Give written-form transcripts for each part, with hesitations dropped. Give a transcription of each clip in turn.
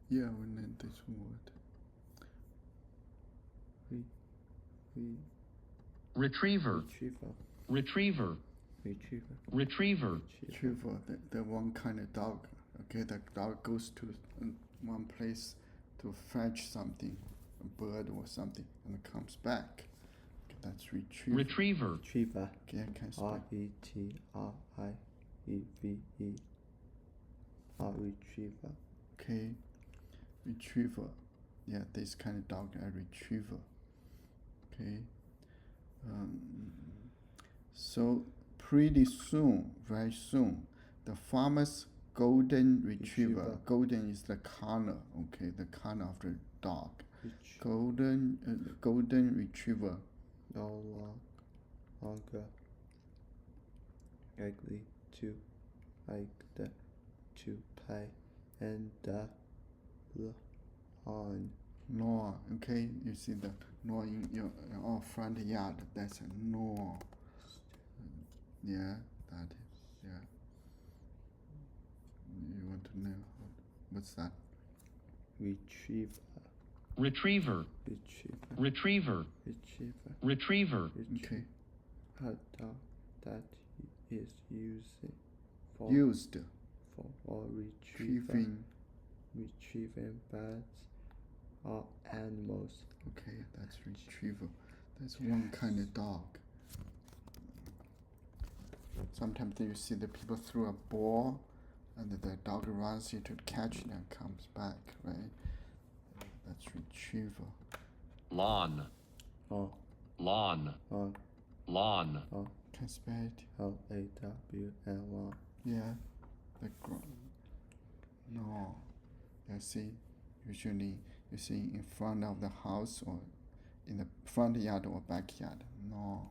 Yeah, we need this word. Retriever. Retriever. Retriever. Retriever. Retriever, the one kind of dog. Okay, the dog goes to one place to fetch something, a bird or something, and it comes back. Okay, that's retriever. Retriever. Retriever. Okay, I can spell. Retriever. Okay, retriever. Yeah, this kind of dog, a retriever. Okay. So pretty soon, very soon, the farmer's golden retriever. Golden is the color. Okay, the color of the dog. Golden retriever. No longer likely to play in the lawn. Lawn. Okay, you see the lawn in your front yard. That's a lawn. Yeah, that is. Yeah. You want to know what's that? Retriever. Retriever. Retriever. Retriever. Retriever. Okay. A dog that is used for retrieving birds or animals. Okay, that's retriever. That's one kind of dog. Sometimes you see the people throw a ball and the dog runs here to catch it and comes back, right? That's retriever. Lawn. Lawn. Lawn. Can spell it? Lawn. Yeah. The no. You see, usually you see in front of the house or in the front yard or backyard. No.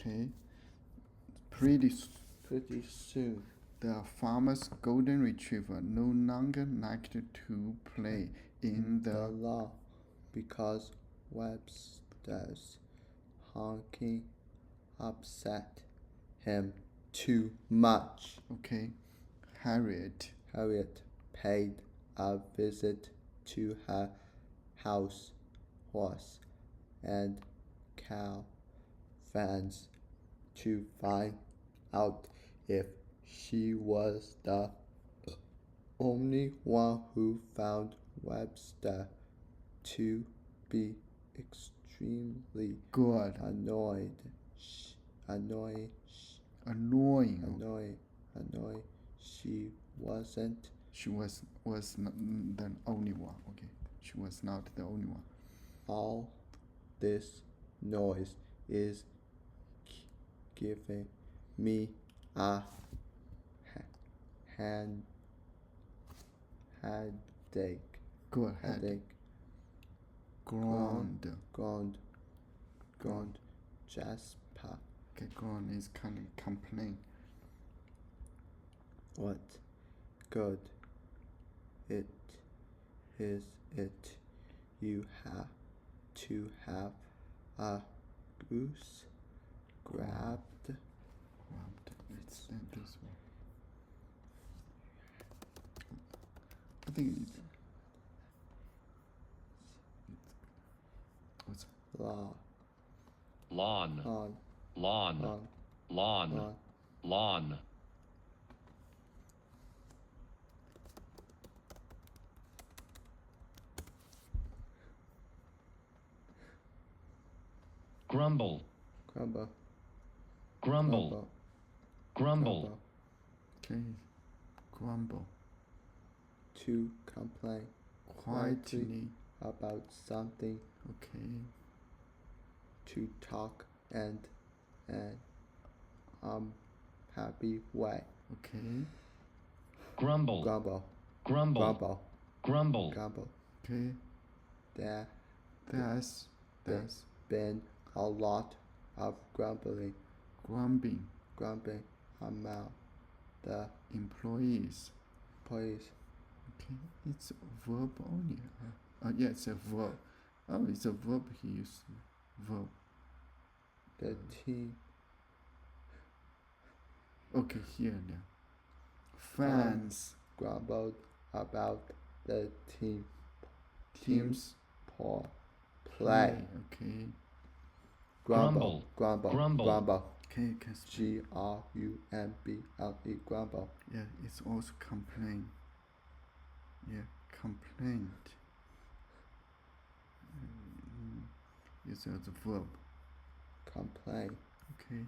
Okay. Pretty soon, the farmer's golden retriever no longer liked to play in the lawn because Webster's honking upset him too much. Okay. Harriet paid a visit to her house, horse, and cow fence to find out if she was the only one who found Webster to be extremely good. Annoying. She was not the only one. Okay. She was not the only one. All this noise is giving me a headache. Good headache. Ground. Jasper. Okay, ground is kind of complain. What good it is it you have to have a goose grabbed. It's this one. I think it's what's Lawn. Grumble. okay. Grumble. To complain Quietly about something. Okay. To talk and an unhappy way. Okay. Grumble. Okay. There's been a lot of grumbling among the employees. employees. Okay, it's a verb only. Yeah, it's a verb. Oh, it's a verb. He used verb. The team. Okay, here now. Fans grumbled about the Teams play. Okay. Grumble. Grumble. Okay, can spell. Grumble. Grumble. Yeah, it's also complain. Yeah, complaint. It's as a verb. Complain. Okay.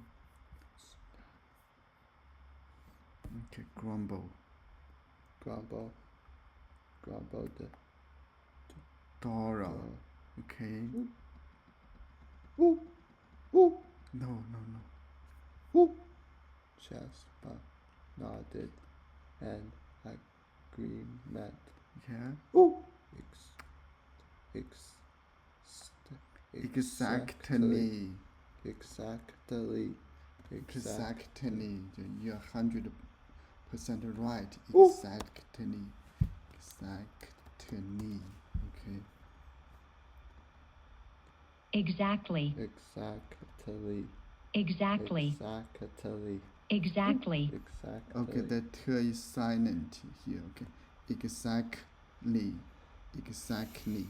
Okay, grumble. Grumbled. Dora. Okay. Woo. Woo. No. Woo. Jasper nodded an agreement. Yeah. Woo. Exactly. Exactly. You're 100% right. Ooh. Exactly. Okay. Exactly. Okay, the T is silent here. Okay. Exactly.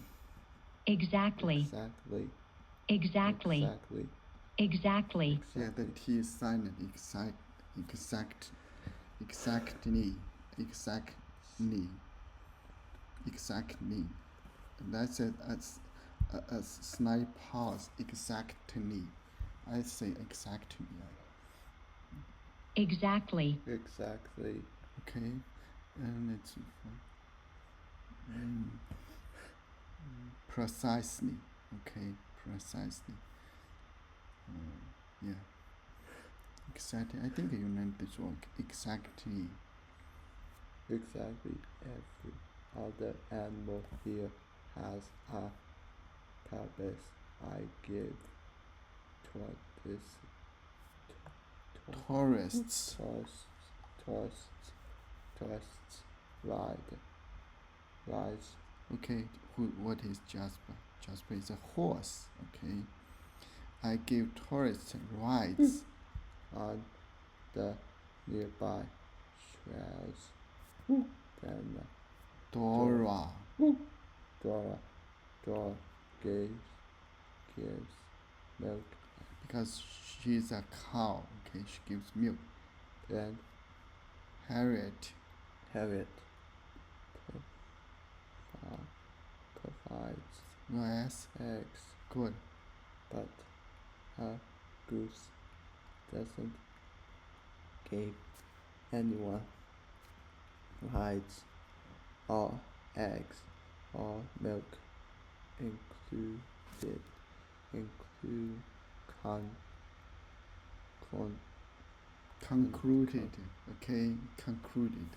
Yeah, the T is silent. Exactly. That's it. A slight pause. Exactly. I say exactly. Exactly. Okay. And it's precisely. Okay. Precisely. Yeah. Exactly. I think you know this word. Exactly. Every other animal here has a purpose. I give Tourists. tourists rides. Okay. What is Jasper? Jasper is a horse. Okay. I give tourists rides on the nearby trails. Then Dora. Dora gives milk. Because she's a cow. Okay. She gives milk. Then Harriet. provides Yes. eggs, Good. but a goose doesn't give anyone rides or eggs or milk, include Concluded. Okay. Conclude.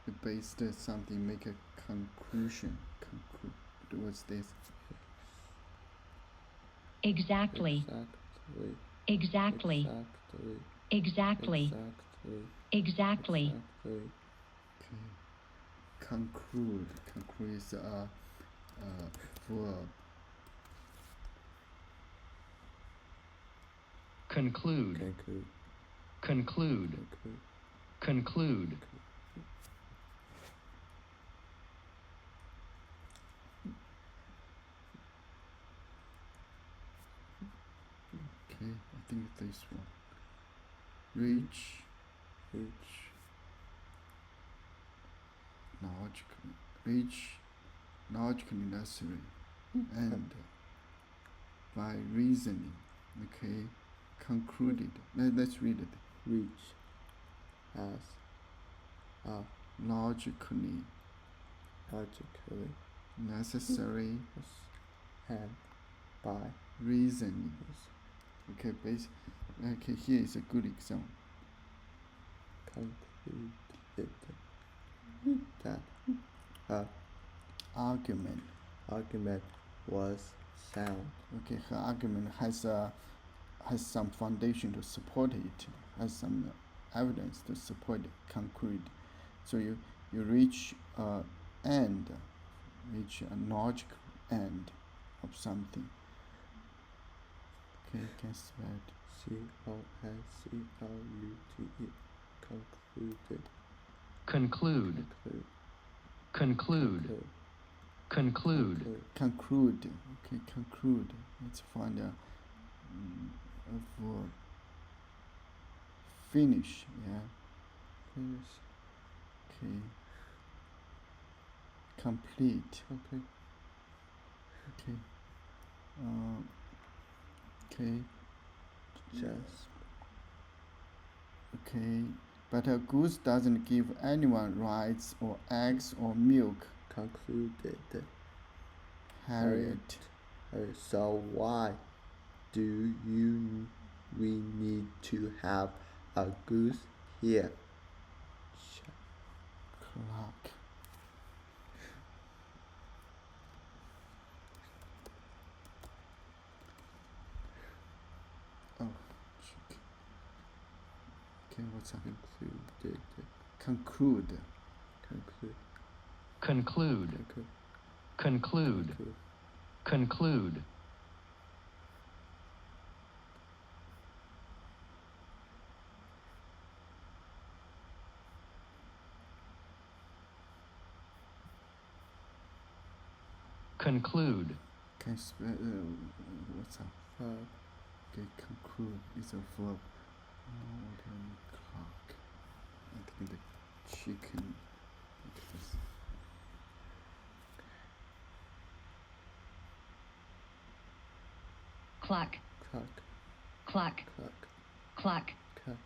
You based something, make a conclusion. Conclude. What's this? Exactly. Okay. Conclude. Conclude is a verb. Conclude. Okay, I think this one. Reach. Logically necessary. And by reasoning. Okay. Concluded. Let's read it. Reach as a Logically necessary and by reasoning. Okay, okay, here is a good example. concluded that her Argument. was sound. Okay, her argument has some foundation to support it, has some evidence to support it, concrete. So you reach a logical end of something. Okay, can spell it. C-O-N-C-L-U-D-E. Concluded. conclude, conclude, conclude, Conclude. Okay, conclude. Let's find a verb. Finish. Yeah. Finish. Okay. Complete. Okay. Okay. Okay. Just. Okay. But a goose doesn't give anyone rice or eggs or milk. Concluded. Harriet. So why do we need to have a goose here? Clock. Oh, shit. Okay, what's that? Concluded. Conclude. Conclude. conclude, Conclude. conclude, conclude, conclude, Okay, what's up? Okay, conclude is a verb. Clock. I think the chicken. clock, Clock. clock, Clock. clock, Clock.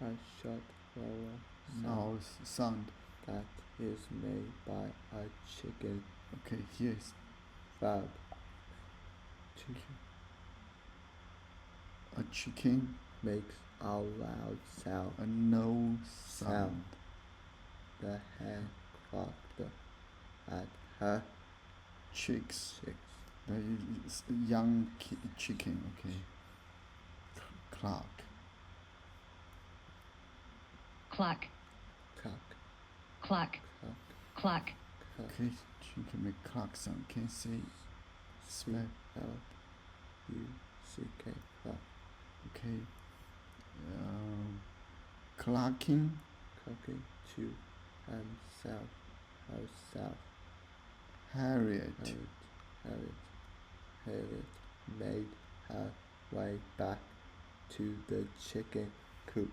A short vowel Now sound. that is made by a chicken. Okay, here's Verb. Chicken a chicken. makes a loud sound. A no sound. The hen clucked at her Chicks. chicks. The young chicken. Okay. Clock. clock, Clock. clock, Clock. clock, Clock. Okay, chicken make clock sound. Can you say spell? C-L-U-C-K. Clock. Okay. Clocking. Clocking to himself. Herself. Harriet. Harriet made her way back to the chicken coop.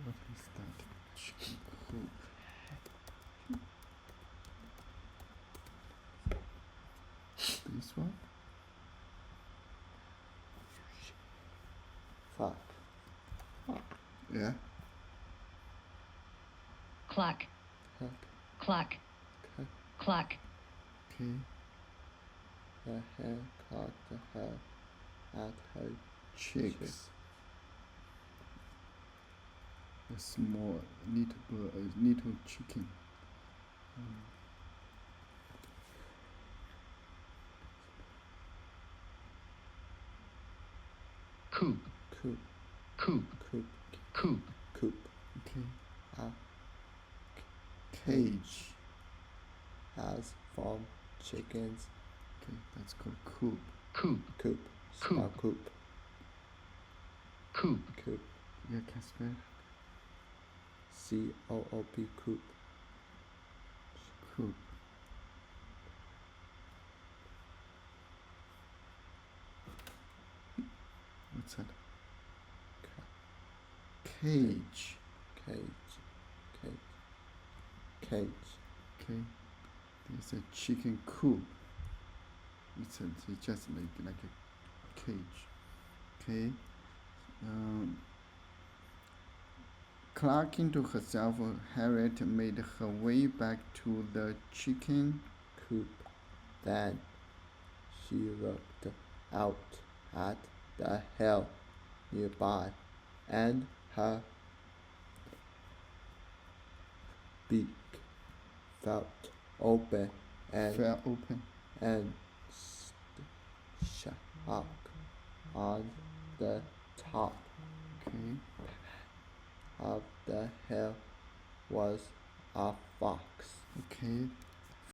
What is that? Chicken coop. This one? Fuck. Yeah. clock, Clock. clock, Clock. clock, Okay. The hen clocked her at her Chicks. A small little chicken. coop, coop. coop, Coop. coop, Coop. Okay. A Cage. has from chickens. Okay, that's called coop. coop, Coop. Coop. Spell coop. coop, Coop. Yeah, can spell C-O-O-P. Coop. coop. What's that? Cage. Cage. Cage. Cage. Okay. There's a chicken coop. It's just like a cage. Okay. Clucking to herself, Harriet made her way back to the chicken. Coop. Then she looked out at the hill nearby, and her beak felt open Fell open. and shock on the top Okay. of the hill was a fox. Okay.